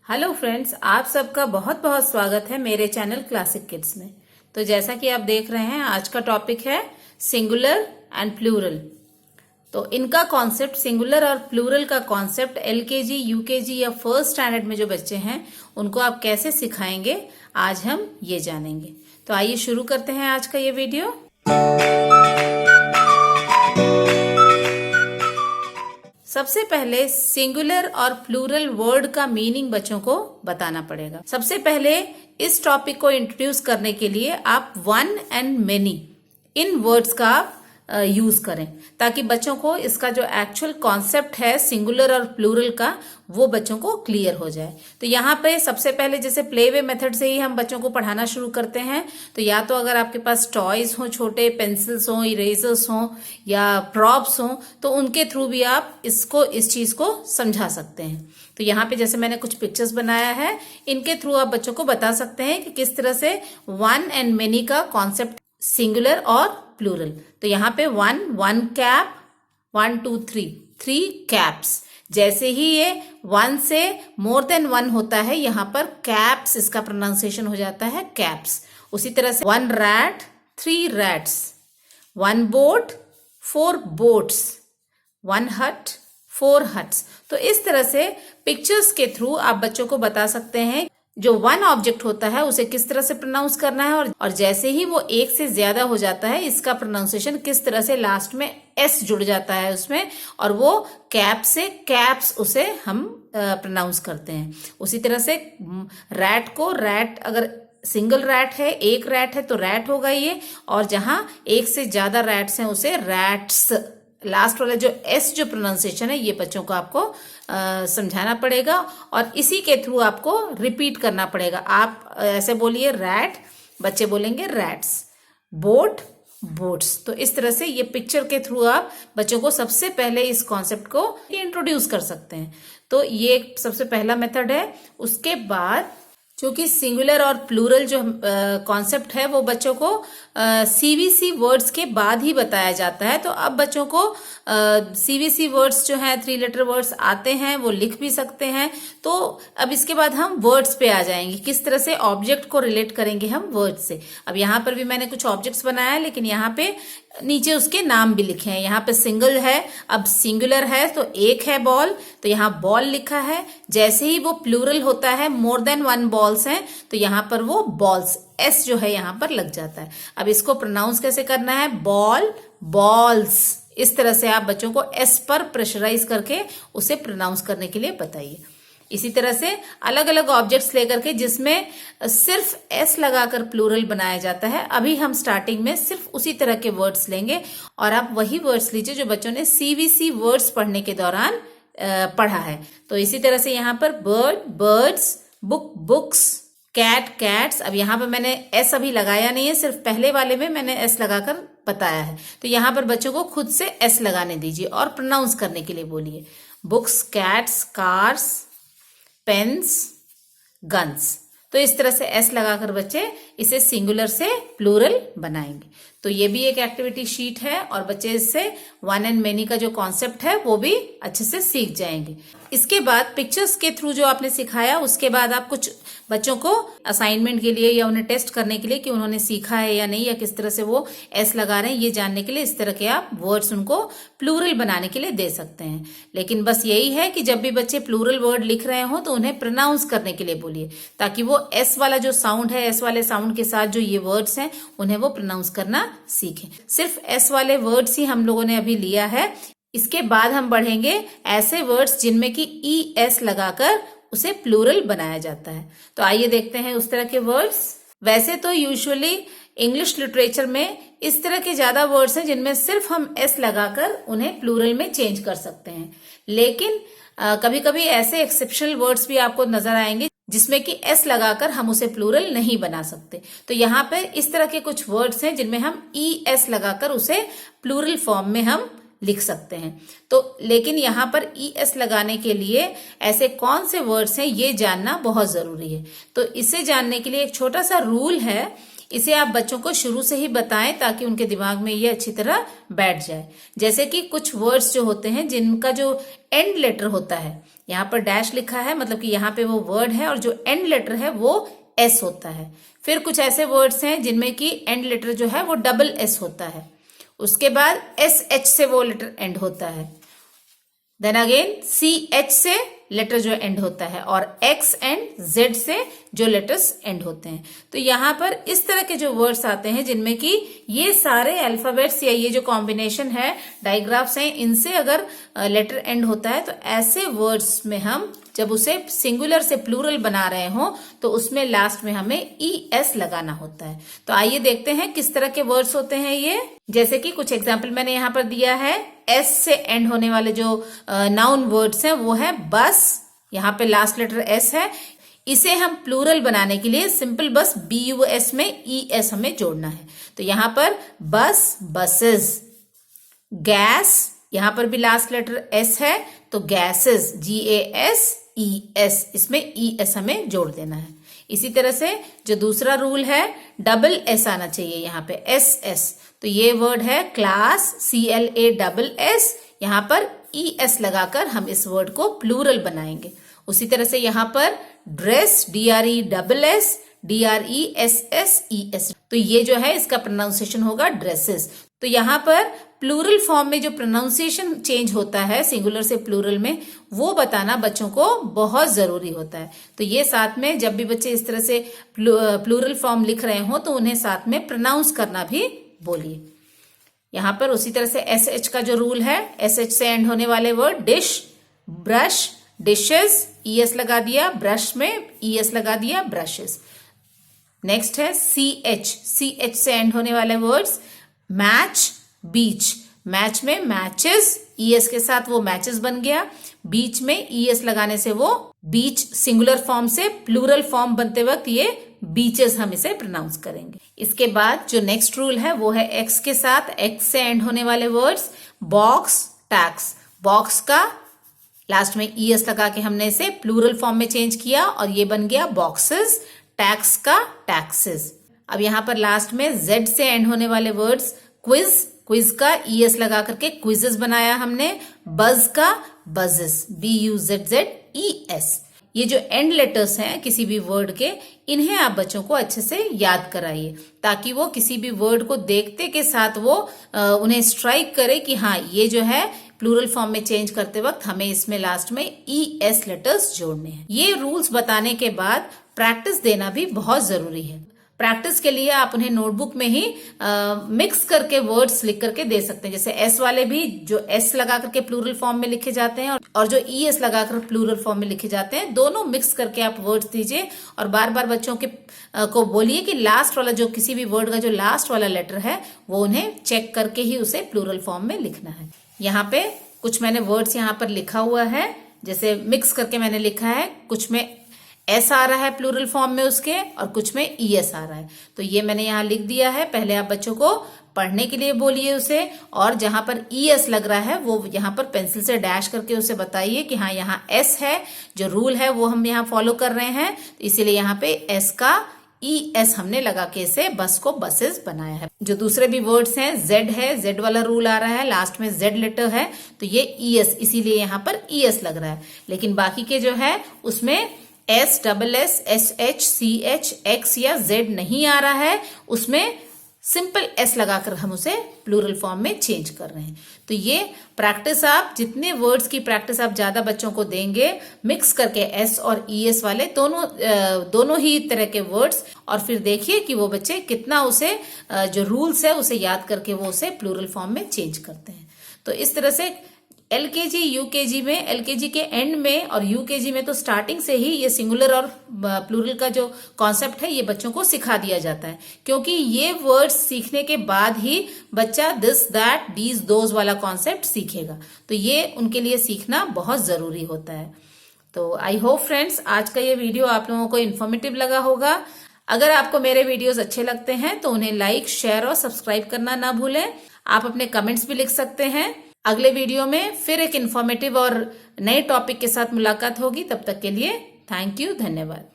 Hello friends, आप सबका बहुत बहुत स्वागत है मेरे चैनल क्लासिक किड्स में। तो जैसा कि आप देख रहे हैं, आज का टॉपिक है सिंगुलर एंड प्लूरल। तो इनका कॉन्सेप्ट, सिंगुलर और प्लूरल का कॉन्सेप्ट एलकेजी, यूकेजी या फर्स्ट स्टैंडर्ड में जो बच्चे हैं उनको आप कैसे सिखाएंगे, आज हम ये जानेंगे। तो आइए शुरू करते हैं आज का ये वीडियो। सबसे पहले सिंगुलर और प्लूरल वर्ड का मीनिंग बच्चों को बताना पड़ेगा। सबसे पहले इस टॉपिक को इंट्रोड्यूस करने के लिए आप one and many in words का आप यूज करें, ताकि बच्चों को इसका जो एक्चुअल कॉन्सेप्ट है सिंगुलर और प्लूरल का, वो बच्चों को क्लियर हो जाए। तो यहाँ पे सबसे पहले जैसे प्ले वे मेथड से ही हम बच्चों को पढ़ाना शुरू करते हैं। तो या तो अगर आपके पास टॉयज हो, छोटे पेंसिल्स हो, इरेजर्स हो या प्रॉप्स हो, तो उनके थ्रू भी आप इस चीज को समझा सकते हैं। तो यहाँ पे जैसे मैंने कुछ पिक्चर्स बनाया है, इनके थ्रू आप बच्चों को बता सकते हैं कि किस तरह से वन एंड मेनी का कॉन्सेप्ट, सिंगुलर और प्लूरल। तो यहाँ पे वन कैप, 1 2 3 कैप्स। जैसे ही ये वन से मोर देन वन होता है, यहाँ पर कैप्स इसका प्रोनाउंसिएशन हो जाता है कैप्स। उसी तरह से 1 रैट 3 रैट्स, 1 बोट 4 बोट्स, 1 हट 4 हट्स। तो इस तरह से पिक्चर्स के थ्रू आप बच्चों को बता सकते हैं जो वन ऑब्जेक्ट होता है उसे किस तरह से प्रोनाउंस करना है, और जैसे ही वो एक से ज्यादा हो जाता है, इसका प्रोनाउंसिएशन किस तरह से लास्ट में एस जुड़ जाता है उसमें, और वो कैप से कैप्स उसे हम प्रोनाउंस करते हैं। उसी तरह से रैट को, रैट अगर सिंगल रैट है, एक रैट है तो रैट होगा ये, और जहां एक से ज्यादा रैट्स हैं उसे रैट्स। लास्ट वाला जो एस जो प्रोनाउंसिएशन है, ये बच्चों को आपको समझाना पड़ेगा और इसी के थ्रू आपको रिपीट करना पड़ेगा। आप ऐसे बोलिए रैट, बच्चे बोलेंगे रैट्स, बोट बोट्स। तो इस तरह से ये पिक्चर के थ्रू आप बच्चों को सबसे पहले इस कॉन्सेप्ट को इंट्रोड्यूस कर सकते हैं। तो ये सबसे पहला मेथड है। उसके बाद क्योंकि सिंगुलर और प्लूरल जो कॉन्सेप्ट है वो बच्चों को सीवीसी वर्ड्स के बाद ही बताया जाता है। तो अब बच्चों को सीवीसी वर्ड्स जो है, 3 लेटर वर्ड्स आते हैं, वो लिख भी सकते हैं। तो अब इसके बाद हम वर्ड्स पे आ जाएंगे, किस तरह से ऑब्जेक्ट को रिलेट करेंगे हम वर्ड से। अब यहाँ पर भी मैंने कुछ ऑब्जेक्ट्स बनाया है, लेकिन यहाँ पे नीचे उसके नाम भी लिखे हैं। यहाँ पे सिंगल है, अब सिंगुलर है तो एक है बॉल, तो यहाँ बॉल लिखा है। जैसे ही वो प्लूरल होता है, मोर देन वन बॉल्स हैं, तो यहाँ पर वो बॉल्स, एस जो है यहाँ पर लग जाता है। अब इसको प्रोनाउंस कैसे करना है, बॉल बॉल्स। इस तरह से आप बच्चों को एस पर प्रेशराइज करके उसे प्रोनाउंस करने के लिए बताइए। इसी तरह से अलग अलग ऑब्जेक्ट्स लेकर के जिसमें सिर्फ एस लगाकर प्लूरल बनाया जाता है, अभी हम स्टार्टिंग में सिर्फ उसी तरह के वर्ड्स लेंगे और आप वही वर्ड्स लीजिए जो बच्चों ने सीवीसी वर्ड्स पढ़ने के दौरान पढ़ा है। तो इसी तरह से यहाँ पर bird birds, book books, cat cats. अब यहाँ पर मैंने एस अभी लगाया नहीं है, सिर्फ पहले वाले में मैंने एस लगाकर बताया है। तो यहाँ पर बच्चों को खुद से एस लगाने दीजिए और प्रोनाउंस करने के लिए बोलिए, books, cats, cars, pens, guns. तो इस तरह से एस लगाकर बच्चे इसे सिंगुलर से प्लूरल बनाएंगे। तो ये भी एक एक्टिविटी शीट है और बच्चे इससे वन एंड मेनी का जो कॉन्सेप्ट है वो भी अच्छे से सीख जाएंगे। इसके बाद पिक्चर्स के थ्रू जो आपने सिखाया, उसके बाद आप कुछ बच्चों को असाइनमेंट के लिए या उन्हें टेस्ट करने के लिए कि उन्होंने सीखा है या नहीं, या किस तरह से वो एस लगा रहे हैं, ये जानने के लिए इस तरह के आप वर्ड्स उनको प्लूरल बनाने के लिए दे सकते हैं। लेकिन बस यही है कि जब भी बच्चे प्लूरल वर्ड लिख रहे हो तो उन्हें प्रोनाउंस करने के लिए बोलिए, ताकि वो एस वाला जो साउंड है, एस वाले साउंड के साथ जो ये वर्ड्स हैं उन्हें वो प्रोनाउंस करना सीखें। सिर्फ एस वाले वर्ड्स ही हम लोगों ने अभी लिया है। इसके बाद हम बढ़ेंगे ऐसे वर्ड्स जिनमें कि ई एस लगाकर उसे प्लूरल बनाया जाता है। तो आइए देखते हैं उस तरह के वर्ड्स। वैसे तो यूजुअली इंग्लिश लिटरेचर में इस तरह के ज्यादा वर्ड्स हैं जिनमें सिर्फ हम एस लगाकर उन्हें प्लूरल में चेंज कर सकते हैं, लेकिन कभी कभी ऐसे एक्सेप्शनल वर्ड्स भी आपको नजर आएंगे जिसमें कि एस लगाकर हम उसे प्लूरल नहीं बना सकते। तो यहाँ पे इस तरह के कुछ वर्ड्स हैं जिनमें हम ई एस लगाकर उसे प्लूरल फॉर्म में हम लिख सकते हैं। तो लेकिन यहाँ पर ई एस लगाने के लिए ऐसे कौन से वर्ड्स हैं ये जानना बहुत जरूरी है। तो इसे जानने के लिए एक छोटा सा रूल है। इसे आप बच्चों को शुरू से ही बताएं ताकि उनके दिमाग में ये अच्छी तरह बैठ जाए। जैसे कि कुछ वर्ड्स जो होते हैं जिनका जो एंड लेटर होता है, यहाँ पर डैश लिखा है मतलब कि यहाँ पे वो वर्ड है और जो एंड लेटर है वो एस होता है। फिर कुछ ऐसे वर्ड्स हैं जिनमें कि एंड लेटर जो है वो डबल एस होता है। उसके बाद एस एच से वो लेटर एंड होता है। देन अगेन सी एच से लेटर जो एंड होता है और एक्स एंड जेड से जो लेटर्स एंड होते हैं। तो यहाँ पर इस तरह के जो वर्ड्स आते हैं जिनमें कि ये सारे अल्फाबेट्स या ये जो कॉम्बिनेशन है, डायग्राफ्स हैं, इनसे अगर लेटर एंड होता है तो ऐसे वर्ड्स में हम जब उसे सिंगुलर से प्लूरल बना रहे हो तो उसमें लास्ट में हमें ई एस लगाना होता है। तो आइए देखते हैं किस तरह के वर्ड्स होते हैं ये। जैसे कि कुछ एग्जाम्पल मैंने यहाँ पर दिया है। एस से एंड होने वाले जो नाउन वर्ड्स हैं वो है बस, यहाँ पे लास्ट लेटर एस है। इसे हम प्लूरल बनाने के लिए सिंपल बस BUS में ES हमें जोड़ना है। तो यहाँ पर बस, बसेस। गैस, यहाँ पर भी लास्ट लेटर एस है तो गैसेस, GASES, इसमें ES हमें जोड़ देना है। इसी तरह से जो दूसरा रूल है, डबल एस आना चाहिए यहाँ पे, SS। तो ये वर्ड है क्लास, CLASS, यहाँ पर ES लगाकर हम इस वर्ड को प्लूरल बनाएंगे। उसी तरह से यहाँ पर ड्रेस, DRESS, DRESSES, तो ये जो है इसका प्रोनाउंसिएशन होगा ड्रेसेस। तो यहाँ पर प्लूरल फॉर्म में जो प्रोनाउंसिएशन चेंज होता है सिंगुलर से प्लूरल में, वो बताना बच्चों को बहुत जरूरी होता है। तो ये साथ में जब भी बच्चे इस तरह से प्लूरल फॉर्म लिख रहे हो तो उन्हें साथ में प्रोनाउंस करना भी बोलिए। यहाँ पर उसी तरह से SH का जो रूल है, SH से एंड होने वाले word dish, brush, dishes, ES लगा दिया, ब्रश में ES लगा दिया, ब्रशेस। नेक्स्ट है CH से एंड होने वाले वर्ड्स मैच, बीच। मैच में मैचेस, ES के साथ वो मैचेस बन गया। बीच में ES लगाने से वो बीच सिंगुलर फॉर्म से प्लूरल फॉर्म बनते वक्त ये बीचेस हम इसे प्रोनाउंस करेंगे। इसके बाद जो नेक्स्ट रूल है वो है X के साथ, X से एंड होने वाले वर्ड्स बॉक्स, टैक्स। बॉक्स का लास्ट में ES लगा के हमने इसे प्लूरल फॉर्म में चेंज किया और ये बन गया बॉक्सेस। टैक्स का टैक्सेस। अब यहाँ पर लास्ट में Z से एंड होने वाले वर्ड्स क्विज, क्विज का ES लगा करके क्विजेस बनाया हमने। बज का बजेस, BUZZES। ये जो एंड लेटर्स हैं किसी भी वर्ड के, इन्हें आप बच्चों को अच्छे से याद कराइए ताकि वो किसी भी वर्ड को देखते के साथ वो उन्हें स्ट्राइक करे कि हाँ ये जो है प्लूरल फॉर्म में चेंज करते वक्त हमें इसमें लास्ट में ES लेटर्स जोड़ने हैं। ये रूल्स बताने के बाद प्रैक्टिस देना भी बहुत जरूरी है। प्रैक्टिस के लिए आप उन्हें नोटबुक में ही मिक्स करके वर्ड्स लिख करके दे सकते हैं। जैसे एस वाले भी जो एस लगा करके प्लूरल फॉर्म में लिखे जाते हैं और जो ES लगाकर प्लूरल फॉर्म में लिखे जाते हैं, दोनों मिक्स करके आप वर्ड्स दीजिए और बार बार बच्चों के को बोलिए कि लास्ट वाला जो किसी भी वर्ड का जो लास्ट वाला लेटर है वो उन्हें चेक करके ही उसे प्लूरल फॉर्म में लिखना है। यहाँ पे कुछ मैंने वर्ड्स यहाँ पर लिखा हुआ है, जैसे मिक्स करके मैंने लिखा है। कुछ में एस आ रहा है प्लूरल फॉर्म में उसके और कुछ में ES आ रहा है, तो ये मैंने यहाँ लिख दिया है। पहले आप बच्चों को पढ़ने के लिए बोलिए उसे, और जहां पर ES लग रहा है वो यहाँ पर पेंसिल से डैश करके उसे बताइए कि हाँ यहाँ S है, जो रूल है वो हम यहाँ फॉलो कर रहे हैं, तो इसीलिए यहाँ पे S का ES हमने लगा के इसे बस को बसेस बनाया है। जो दूसरे भी वर्ड्स हैं, Z है, Z वाला रूल आ रहा है, लास्ट में Z लेटर है तो ये ES, इसीलिए यहाँ पर ES लग रहा है। लेकिन बाकी के जो है उसमें S, SS, SH, CH, X या Z नहीं आ रहा है, उसमें सिंपल S लगाकर हम उसे प्लूरल फॉर्म में चेंज कर रहे हैं। तो ये प्रैक्टिस, आप जितने वर्ड्स की प्रैक्टिस आप ज्यादा बच्चों को देंगे मिक्स करके S और ES वाले दोनों ही तरह के वर्ड्स, और फिर देखिए कि वो बच्चे कितना उसे जो रूल्स है उसे याद करके वो उसे प्लूरल फॉर्म में चेंज करते हैं। तो इस तरह से LKG, UKG में, LKG के एंड में और UKG में तो स्टार्टिंग से ही ये सिंगुलर और प्लूरल का जो कॉन्सेप्ट है ये बच्चों को सिखा दिया जाता है, क्योंकि ये वर्ड्स सीखने के बाद ही बच्चा दिस, दैट, दीज, दोज वाला कॉन्सेप्ट सीखेगा। तो ये उनके लिए सीखना बहुत जरूरी होता है। तो आई होप फ्रेंड्स आज का ये वीडियो आप लोगों को इन्फॉर्मेटिव लगा होगा। अगर आपको मेरे वीडियोस अच्छे लगते हैं तो उन्हें लाइक, शेयर और सब्सक्राइब करना ना भूलें। आप अपने कमेंट्स भी लिख सकते हैं। अगले वीडियो में फिर एक इन्फॉर्मेटिव और नए टॉपिक के साथ मुलाकात होगी। तब तक के लिए थैंक यू, धन्यवाद।